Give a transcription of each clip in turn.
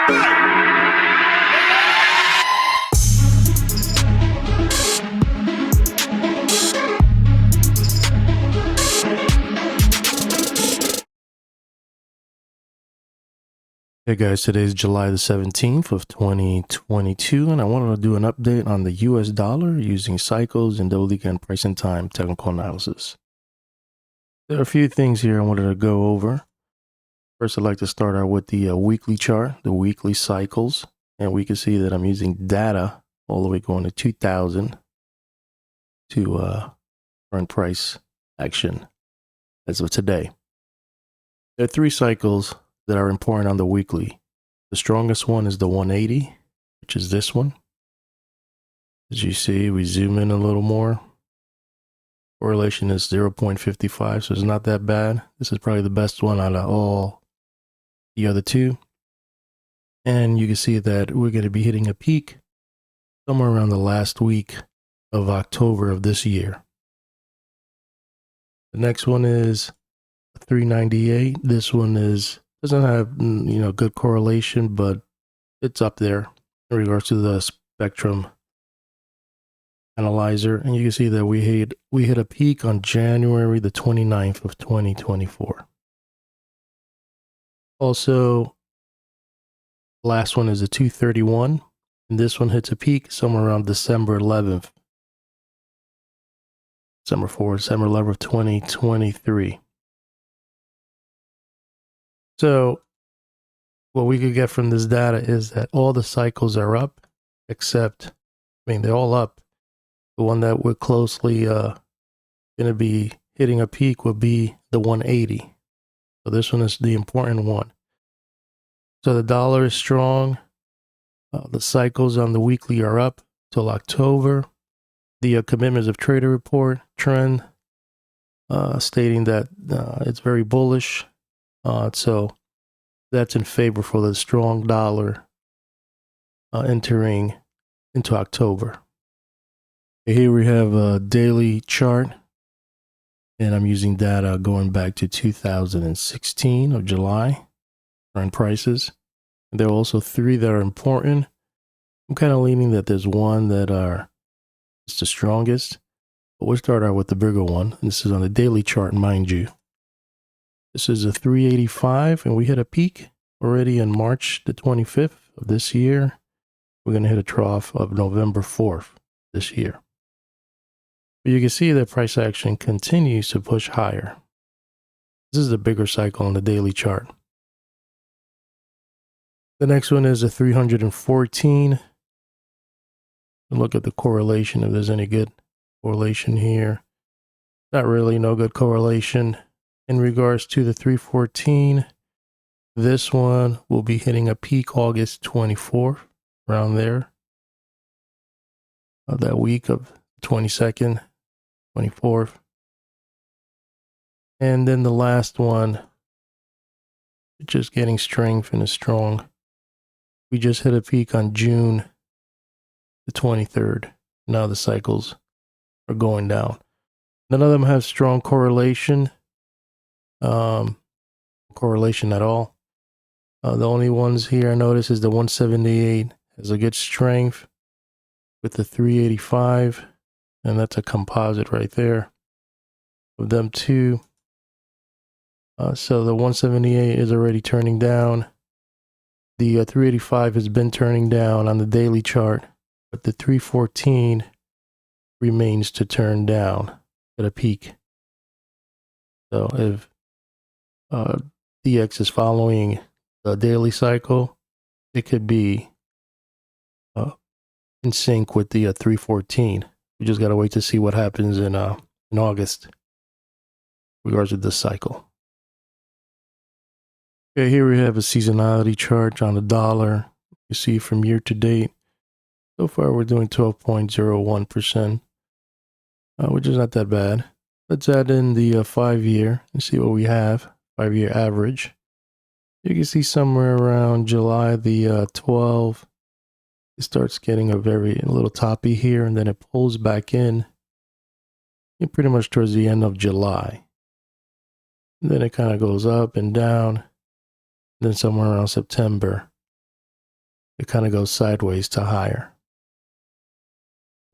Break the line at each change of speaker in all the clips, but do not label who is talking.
Hey guys, today is July the 17th of 2022, and I wanted to do an update on the US dollar using cycles and double weekend price and time technical analysis. There are a few things here I wanted to go over. First, I'd like to start out with the weekly chart, the weekly cycles, and we can see that I'm using data all the way going to 2000 to current price action as of today. There are three cycles that are important on the weekly. The strongest one is the 180, which is this one. As you see, we zoom in a little more. Correlation is 0.55, so it's not that bad. This is probably the best one out of all the other two. And you can see that we're going to be hitting a peak somewhere around the last week of October of this year. The next one is 398. This one doesn't have, good correlation, but it's up there in regards to the spectrum analyzer. And you can see that we hit a peak on January the 29th of 2024. Also, last one is the 231, and this one hits a peak somewhere around December 11th. December 11th of 2023. So what we could get from this data is that all the cycles are up, except, they're all up. The one that we're closely going to be hitting a peak would be the 180. So this one is the important one. So the dollar is strong. The cycles on the weekly are up till October. The commitments of trader report trend stating that it's very bullish. So that's in favor for the strong dollar entering into October. Here we have a daily chart, and I'm using data going back to 2016 of July, current prices. And there are also three that are important. I'm kind of leaning that there's one that is the strongest, but we'll start out with the bigger one. And this is on the daily chart, mind you. This is a 385, and we hit a peak already on March the 25th of this year. We're going to hit a trough of November 4th this year. But you can see that price action continues to push higher. This is the bigger cycle on the daily chart. The next one is a 314. Look at the correlation, if there's any good correlation here. Not really, no good correlation. In regards to the 314, this one will be hitting a peak August 24th, around there, of that week of 22nd, 24th. And then the last one, just getting strength and is strong. We just hit a peak on June the 23rd. Now the cycles are going down. None of them have strong correlation. Correlation at all. The only ones here I notice is the 178 has a good strength with the 385, and that's a composite right there of them two. So the 178 is already turning down. The 385 has been turning down on the daily chart, but the 314 remains to turn down at a peak. So if DX is following the daily cycle, it could be in sync with the 314. We just got to wait to see what happens in August in regards to this cycle. Okay, here we have a seasonality chart on the dollar. You see from year to date, so far we're doing 12.01%, which is not that bad. Let's add in the 5-year and see what we have. 5-year average. You can see somewhere around July the 12th, it starts getting a little toppy here, and then it pulls back in pretty much towards the end of July. And then it kind of goes up and down. Then somewhere around September, it kind of goes sideways to higher.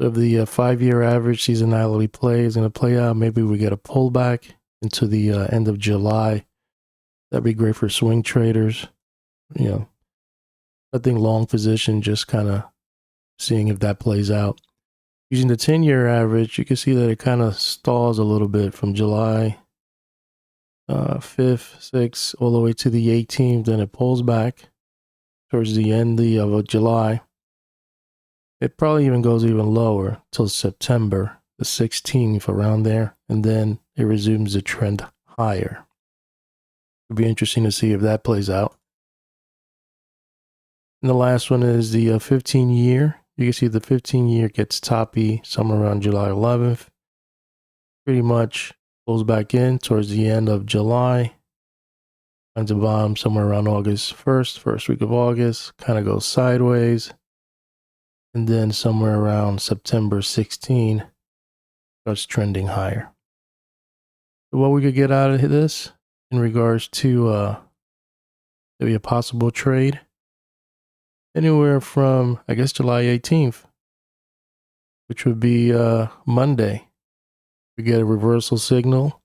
So if the 5-year average seasonality play is going to play out, maybe we get a pullback into the end of July. That'd be great for swing traders. You know, nothing long position, just kind of seeing if that plays out. Using the 10-year average, you can see that it kind of stalls a little bit from July 5th, 6th, all the way to the 18th. Then it pulls back towards the end of July. It probably even goes even lower till September the 16th, around there. And then it resumes the trend higher. It'll be interesting to see if that plays out. And the last one is the 15-year. You can see the 15-year gets toppy somewhere around July 11th. Pretty much pulls back in towards the end of July. Finds a bottom somewhere around August 1st, first week of August. Kind of goes sideways. And then somewhere around September 16, starts trending higher. So what we could get out of this in regards to maybe a possible trade, anywhere from, I guess, July 18th, which would be Monday. We get a reversal signal.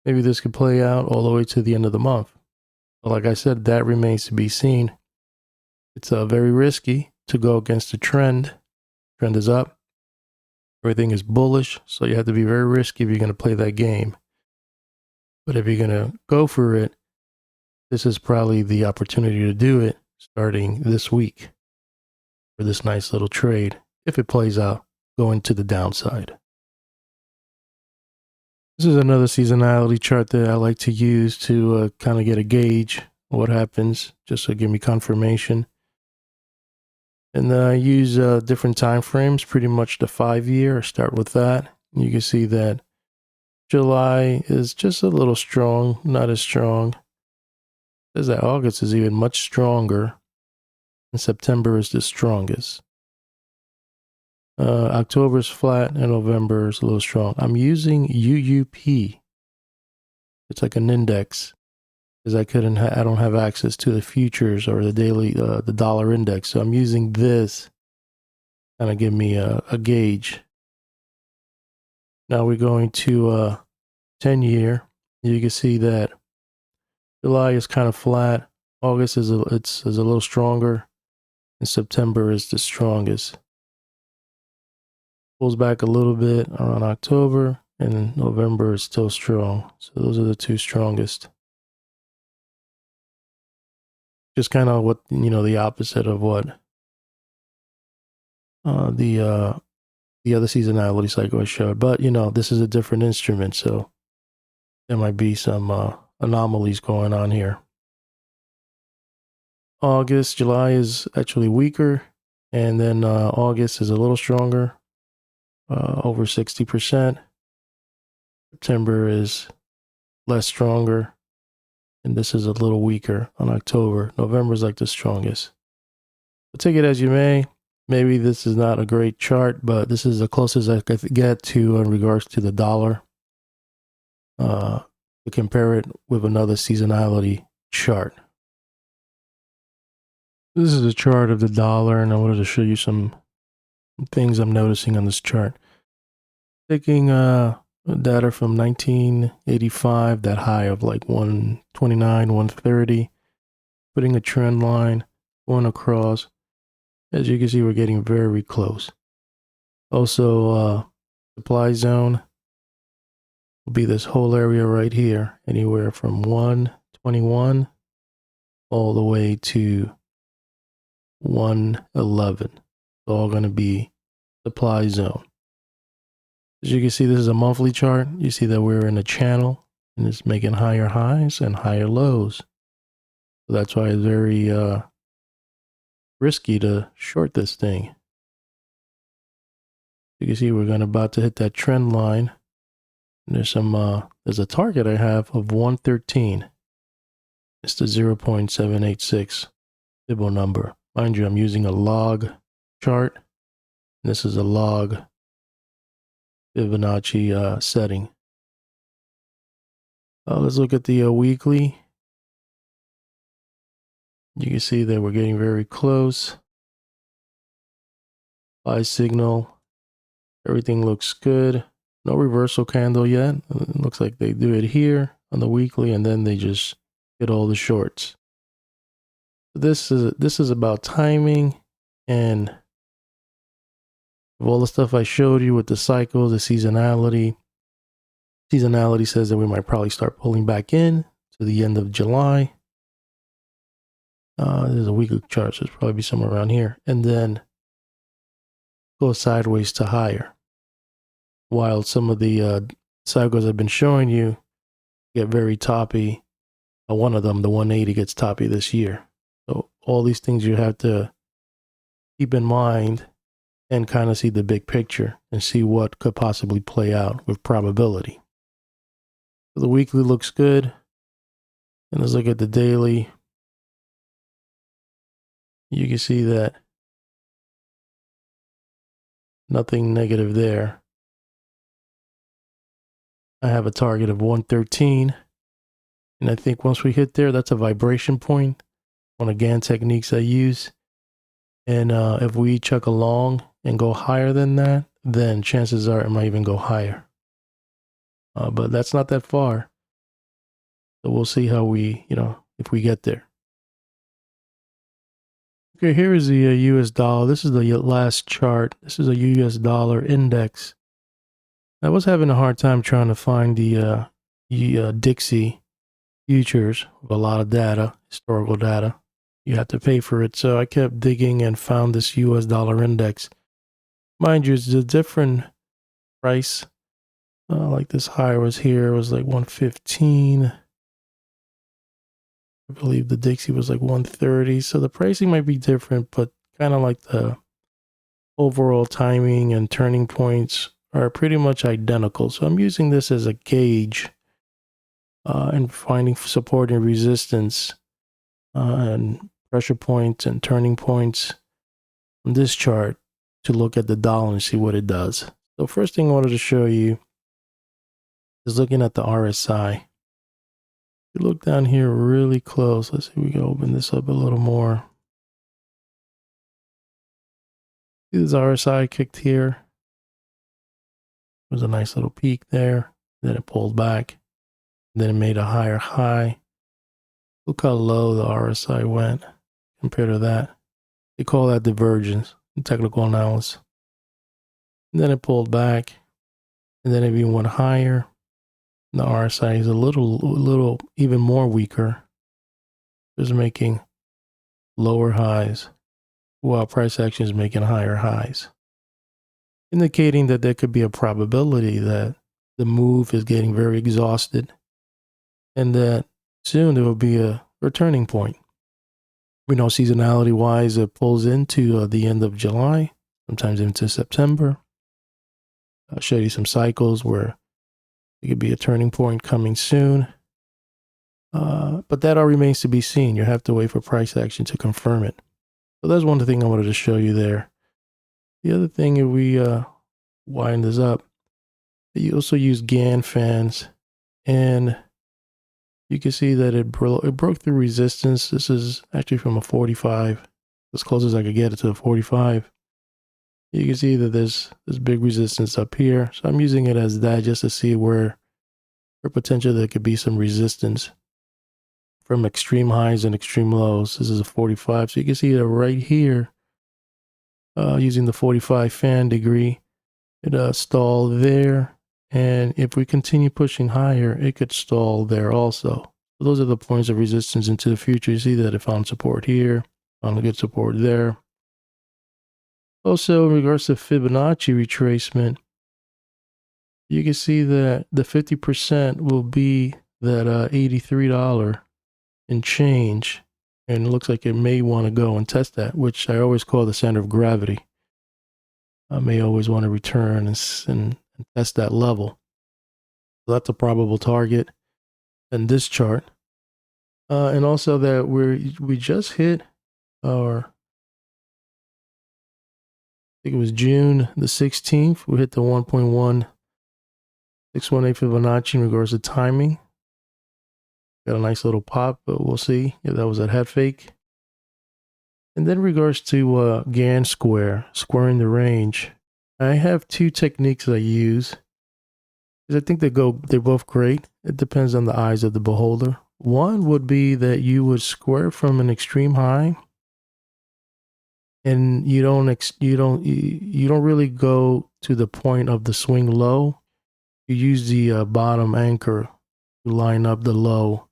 Maybe this could play out all the way to the end of the month. But like I said, that remains to be seen. It's very risky to go against the trend. Trend is up. Everything is bullish, so you have to be very risky if you're going to play that game. But if you're going to go for it, this is probably the opportunity to do it starting this week for this nice little trade. If it plays out, going to the downside. This is another seasonality chart that I like to use to kind of get a gauge of what happens, just to give me confirmation. And then I use different time frames, pretty much the 5-year. I start with that. You can see that July is just a little strong, not as strong. It says that August is even much stronger, and September is the strongest. October is flat, and November is a little strong. I'm using UUP. It's like an index, because I don't have access to the futures or the daily, the dollar index. So I'm using this kind of give me a gauge. Now we're going to 10-year. You can see that July is kind of flat. August is a little stronger, and September is the strongest. Pulls back a little bit around October, and November is still strong. So those are the two strongest. Just kind of what, the opposite of what the other seasonality cycle I showed. But, this is a different instrument, so there might be some anomalies going on here. July is actually weaker, and then August is a little stronger, over 60%. September is less stronger, and this is a little weaker on October. November is like the strongest. But take it as you may. Maybe this is not a great chart, but this is the closest I could get to in regards to the dollar. To compare it with another seasonality chart. This is a chart of the dollar, and I wanted to show you some things I'm noticing on this chart. Taking data from 1985, that high of like 129, 130, putting a trend line, going across. As you can see, we're getting very close. Also, supply zone will be this whole area right here, anywhere from 121 all the way to 111. It's all going to be supply zone. As you can see, this is a monthly chart. You see that we're in a channel, and it's making higher highs and higher lows. So that's why it's very risky to short this thing. You can see we're about to hit that trend line. And there's a target I have of 113. It's the 0.786 Fibonacci number. Mind you, I'm using a log chart. This is a log Fibonacci setting. Let's look at the weekly. You can see that we're getting very close. buy signal. Everything looks good. No reversal candle yet. It looks like they do it here on the weekly, and then they just get all the shorts. This is about timing, and of all the stuff I showed you with the cycles, the seasonality. Seasonality says that we might probably start pulling back in to the end of July. There's a weekly chart, so it's probably be somewhere around here, and then go sideways to higher. While some of the cycles I've been showing you get very toppy. One of them, the 180, gets toppy this year. So all these things you have to keep in mind and kind of see the big picture and see what could possibly play out with probability. So the weekly looks good. And let's look at the daily. You can see that nothing negative there. I have a target of 113. And I think once we hit there, that's a vibration point. One of GAN techniques I use. And if we chuck along and go higher than that, then chances are it might even go higher. But that's not that far. So we'll see how we, if we get there. Okay, here is the US dollar. This is the last chart. This is a US dollar index. I was having a hard time trying to find the Dixie futures with a lot of data, historical data. You have to pay for it. So I kept digging and found this US dollar index. Mind you, it's a different price. Like this high was here, it was like 115. I believe the Dixie was like 130. So the pricing might be different, but kind of like the overall timing and turning points are pretty much identical. So I'm using this as a gauge and finding support and resistance and pressure points and turning points on this chart to look at the dollar and see what it does. So first thing I wanted to show you is looking at the RSI. If you look down here really close, let's see if we can open this up a little more. See this RSI kicked here. There was a nice little peak there. Then it pulled back. Then it made a higher high. Look how low the RSI went compared to that. They call that divergence in technical analysis. And then it pulled back. And then it even went higher. And the RSI is a little even more weaker. It's making lower highs while price action is making higher highs, indicating that there could be a probability that the move is getting very exhausted and that soon there will be a returning point. We know seasonality wise, it pulls into the end of July, sometimes into September. I'll show you some cycles where it could be a turning point coming soon. But that all remains to be seen. You have to wait for price action to confirm it. So that's one thing I wanted to show you there. The other thing, if we wind this up, you also use GAN fans, and you can see that it broke through resistance. This is actually from a 45, as close as I could get it to a 45. You can see that there's big resistance up here. So I'm using it as that just to see where potentially there could be some resistance from extreme highs and extreme lows. This is a 45. So you can see that right here, using the 45 fan degree, it stalled there. And if we continue pushing higher, it could stall there also. So those are the points of resistance into the future. You see that it found support here, found a good support there. Also, in regards to Fibonacci retracement, you can see that the 50% will be that $83 and change. And it looks like it may want to go and test that, which I always call the center of gravity. I may always want to return and test that level. So that's a probable target in this chart. And also that we just hit our, I think it was June the 16th, we hit the 1.1618 Fibonacci in regards to timing. Got a nice little pop, but we'll see if that was a head fake.
And then in regards to Gann squaring the range, I have two techniques I use because I think they're both great. It depends on the eyes of the beholder. One would be that you would square from an extreme high, and you don't really go to the point of the swing low. You use the bottom anchor to line up the low,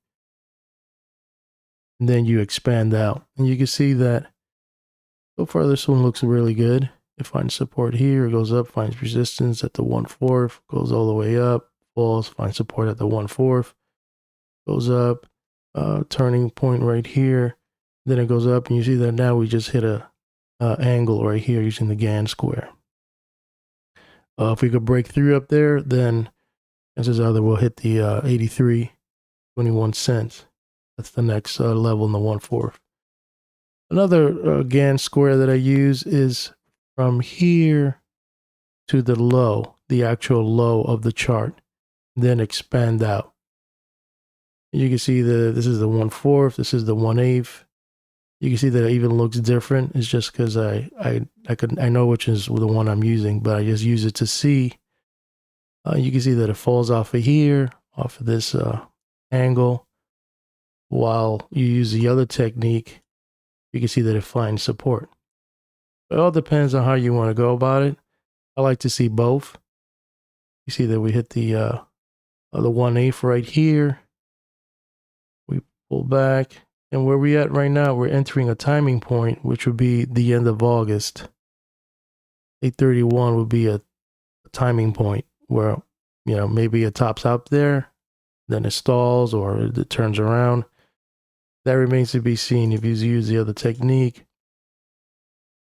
and then you expand out, and you can see that so far this one looks really good. It finds support here, it goes up, finds resistance at the 1/4, goes all the way up, falls, finds support at the 1/4, goes up, turning point right here, then it goes up, and you see that now we just hit a angle right here using the Gann square. If we could break through up there, then chances are that we'll hit the 83.21 cents. That's the next level in the 1/4. Another Gann square that I use is from here to the low, the actual low of the chart, then expand out. You can see that this is the 1/4, this is the 1/8. You can see that it even looks different. It's just because I know which is the one I'm using, but I just use it to see. You can see that it falls off of here, off of this angle, while you use the other technique. You can see that it finds support. It all depends on how you want to go about it. I like to see both. You see that we hit the 1/8 right here. We pull back, and where we at right now, we're entering a timing point, which would be the end of August. 8/31 would be a timing point where, you know, maybe it tops out there, then it stalls or it turns around. That remains to be seen if you use the other technique.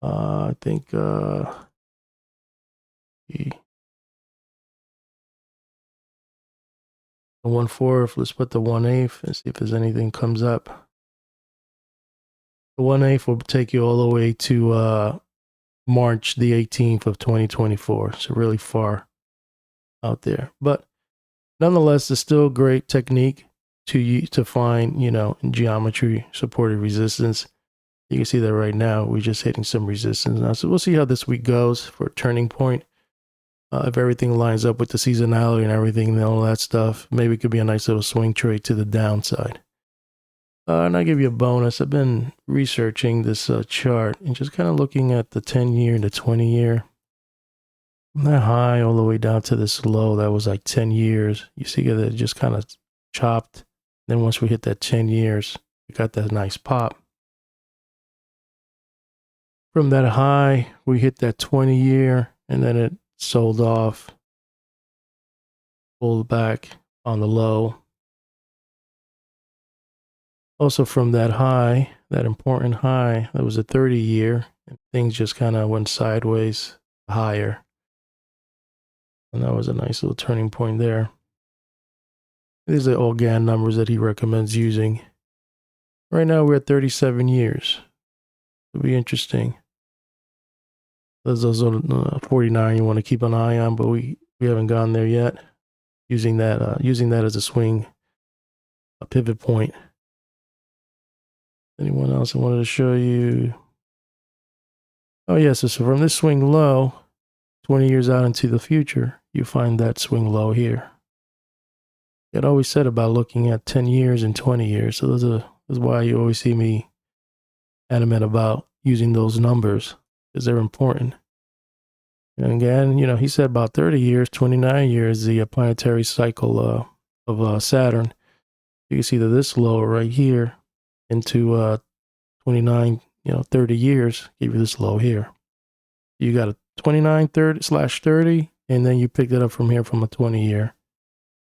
I think the 1/4, let's put the 1/8 and see if there's anything comes up. The 1/8 will take you all the way to March the 18th of 2024. So really far out there. But nonetheless, it's still a great technique to find, you know, in geometry supported resistance. You can see that right now we're just hitting some resistance now. So we'll see how this week goes for a turning point. If everything lines up with the seasonality and everything and all that stuff, maybe it could be a nice little swing trade to the downside. And I'll give you a bonus. I've been researching this chart and just kind of looking at the 10-year and the 20-year. From that high all the way down to this low, that was like 10 years. You see that it just kind of chopped. Then once we hit that 10 years, we got that nice pop. From that high, we hit that 20-year, and then it sold off, pulled back on the low. Also from that high, that important high, that was a 30-year, and things just kind of went sideways higher. And that was a nice little turning point there. These are all Gann numbers that he recommends using. Right now we're at 37 years. It'll be interesting. There's also 49 you want to keep an eye on, but we haven't gone there yet. Using that as a swing, a pivot point. Anyone else I wanted to show you? Oh yes, so from this swing low, 20 years out into the future, you find that swing low here. It always said about looking at 10 years and 20 years. So that's why you always see me adamant about using those numbers, because they're important. And again, you know, he said about 30 years, 29 years, the planetary cycle of Saturn. You can see that this low right here into 29, 30 years, give you this low here. You got a 29/30, and then you picked it up from here from a 20-year.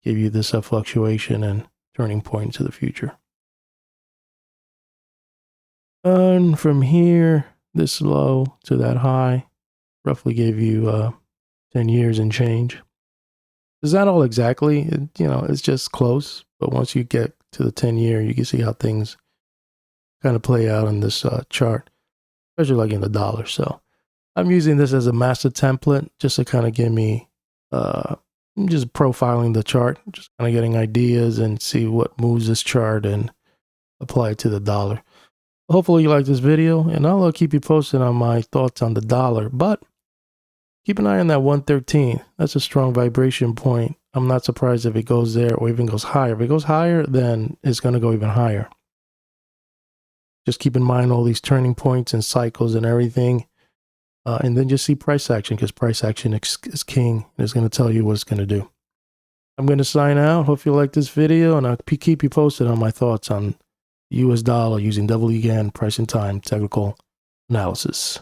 Give you this fluctuation and turning point into the future. And from here, this low to that high, roughly gave you 10 years and change. Is that all exactly? It's just close. But once you get to the 10-year, you can see how things kind of play out in this chart, especially like in the dollar. So I'm using this as a master template just to kind of give me just profiling the chart, just kind of getting ideas and see what moves this chart and apply it to the dollar. Hopefully you like this video, and I'll keep you posted on my thoughts on the dollar. But keep an eye on that 113. That's a strong vibration point. I'm not surprised if it goes there or even goes higher. If it goes higher, then it's going to go even higher. Just keep in mind all these turning points and cycles and everything. And then just see price action, because price action is king. It's going to tell you what it's going to do. I'm going to sign out. Hope you like this video, and I'll keep you posted on my thoughts on US dollar using double EGAN price and time technical analysis.